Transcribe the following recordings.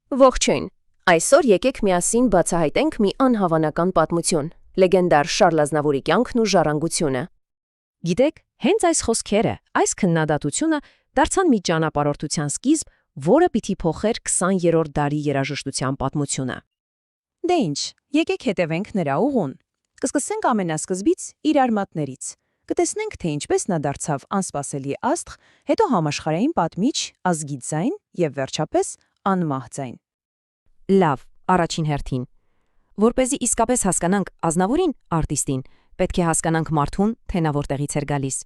Ողջույն։ Այսօր եկեք միասին բացահայտենք մի անհավանական պատմություն՝ լեգենդար Շարլ Ազնավուրի կյանքն ու ժառանգությունը։ Գիտեք, հենց այս խոսքերը, այս քննադատությունը դարձան մի ճանապարհորդության սկիզբ, որը պիտի փոխեր 20-րդ դարի երաժշտության պատմությունը։ Դե ինչ, եկեք հետևենք նրա ուղուն։ Կսկսենք ամենասկզբից իր արմատներից։ Կտեսնենք, թե ինչպես նա դարձավ անսպասելի աստղ, հետո համաշխարհային պատմիչ, ազգի ձայն եւ վերջապես անմահ ձայն։ Լավ, առաջին հերթին։ Որպեսզի իսկապես հասկանանք Ազնավուրին, արտիստին, պետք է հասկանանք մարդուն, թե նա որտեղից էր գալիս։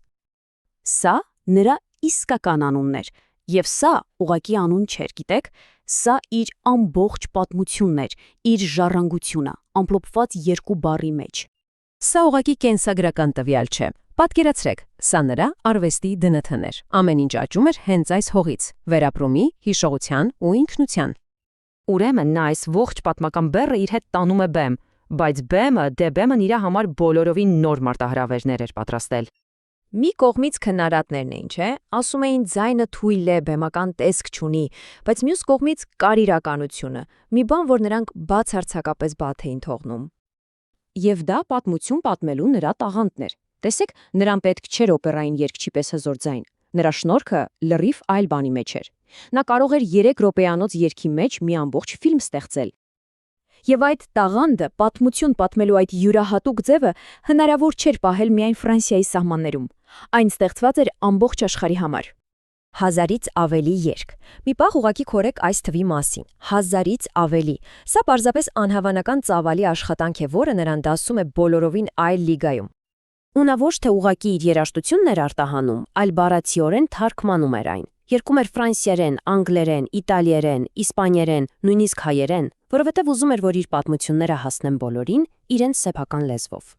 Սա նրա իսկական անունն էր, եւ սա ուղղակի անուն չէր, գիտեք, սա իր ամբողջ պատմությունն էր, իր ժառանգությունը, ամփոփված երկու բառի մեջ։ Սա ուղղակի կենսագրական տվյալ չէ։ Պատկերացրեք, սա նրա արվեստի դնթն էր։ Ամեն ինչ աճում էր հենց այս հողից՝ վերապրումի, հիշողության ու ինքնության։ Ուրեմն նա այս ողջ պատմական բեռը իր հետ տանում է բեմ, բայց բեմն իր համար բոլորովին նոր մարտահրավերներ էր պատրաստել։ Մի կողմից քննադատներն էին, չէ՞, ասում էին ձայնը թույլ է, բեմական տեսք չունի, բայց մյուս կողմից կար իրականությունը, մի բան, որ նրանք բացարձակապես բաց էին թողնում։ Եվ դա պատմություն պատմելու նրա տաղանդն էր։ Տեսեք, նրան պետք չէր օպերային երգչի պես հզոր ձայն։ Նրա շնորհքը լրիվ այլ բանի մեջ էր։ Նա կարող էր 3 րոպեանոց երգի մեջ մի ամբողջ ֆիլմ ստեղծել։ Եվ այդ տաղանդը, պատմություն պատմելու այդ յուրահատուկ ձևը հնարավոր չէր պահել միայն Ֆրանսիայի սահմաններում։ Այն ստեղծված էր ամբողջ աշխարհի համար։ 1000-ից ավելի երգ։ Մի պահ ուղղակի քորեք այս թվի մասին։ 1000-ից ավելի։ Սա պարզապես անհավանական ծավալի աշխատանք է, որը նրան դասում է բոլորովին այլ լիգայում։ Ու նա ոչ թե ուղղակի իր երաժշտությունն էր արտահանում, այլ բառացիորեն թարգմանում էր այն։ Երգում էր ֆրանսիերեն, անգլերեն, իտալիերեն, իսպաներեն, նույնիսկ հայերեն, որովհետև ուզում էր, որ իր պատմությունները հասնեն բոլորին իրենց սեփական լեզվով։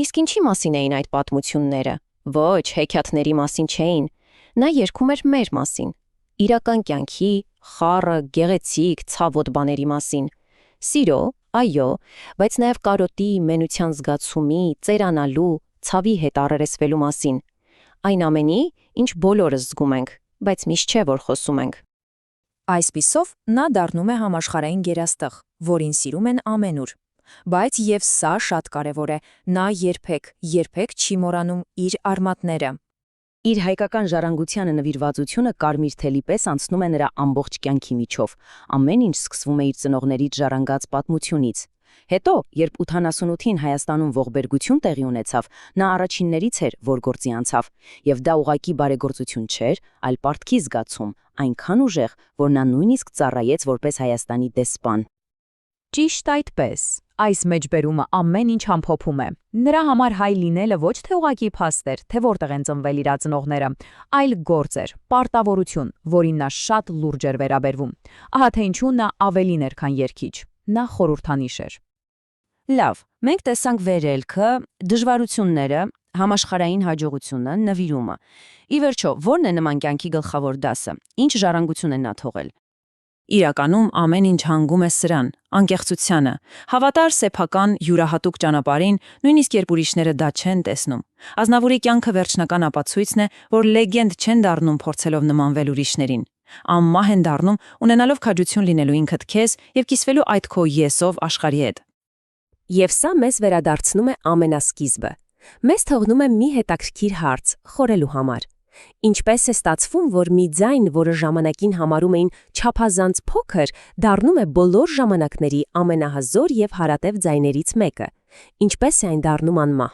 Իսկ ինչի մասին էին այդ պատմությունները։ Ոչ, հեքիաթների մասին չէին։ Նա երգում էր մեր մասին, իրական կյանքի, խառը, գեղեցիկ, ցավոտ բաների մասին։ Սիրո, այո, բայց նաև կարոտի, մենության զգացումի, ծերանալու, ցավի հետ առերեսվելու մասին։ Այն ամենի, ինչ բոլորս զգում ենք, բայց միշտ չէ, որ խոսում ենք։ Այսպիսով նա դառնում է համաշխարհային գերաստղ, որին սիրում են ամենուր։ Բայց եւ սա շատ կարևոր է, նա երբեք չի մոռանում իր արմատները։ Իր հայկական ժառանգությանը նվիրվածությունը կարմիր թելի պես անցնում է նրա ամբողջ կյանքի միջով։ Ամեն ինչ սկսվում է իր ծնողներից ժառանգած պատմությունից։ Հետո, երբ 88-ին Հայաստանում ողբերգություն տեղի ունեցավ, նա առաջիններից էր, որ գործի անցավ, եւ դա ուղղակի բարեգործություն չէր, այլ պարտքի զգացում, այնքան ուժեղ, որ նա նույնիսկ ծառայեց որպես Հայաստանի դեսպան։ Ճիշտ այդպես, այս մեջբերումը ամեն ինչ ամփոփում է։ Նրա համար հայ լինելը ոչ թե ուղղակի փաստ էր, թե որտեղ են ծնվել իր ծնողները, այլ գործ էր, պարտավորություն, որին նա շատ լուրջ էր վերաբերվում։ Ահա թե ինչու նա ավելին էր, քան երգիչ։ Նա խորհրդանիշ էր։ Լավ, մենք տեսանք վերելքը, դժվարությունները, համաշխարհային հաջողությունը, նվիրումը։ Ի վերջո, ո՞րն է նման կյանքի գլխավոր դասը։ Ինչ ժառանգություն է նա թողել։ Իրականում ամեն ինչ հանգում է սրան, անկեղծությանը, հավատար սեփական յուրահատուկ ճանապարհին, նույնիսկ երբ ուրիշները դա չեն տեսնում։ Ազնավուրի կյանքը վերջնական ապացույցն է, որ լեգենդ չեն դառնում փորձելով նմանվել ուրիշներին։ Անմահ են դառնում ունենալով քաջություն լինելու ինքդ քեզ եւ կիսվելու այդ քո եսով աշխարհի հետ։ Եվ սա մեզ վերադարձնում է ամենասկիզբը։ Մեզ թողնում է մի հետաքրքիր հարց խորելու համար։ Ինչպես է ստացվում, որ մի ձայն, որը ժամանակին համարում էին չափազանց փոքր, դառնում է բոլոր ժամանակների ամենահզոր եւ հարատև ձայներից մեկը։ Ինչպես է այն դառնում անմահ։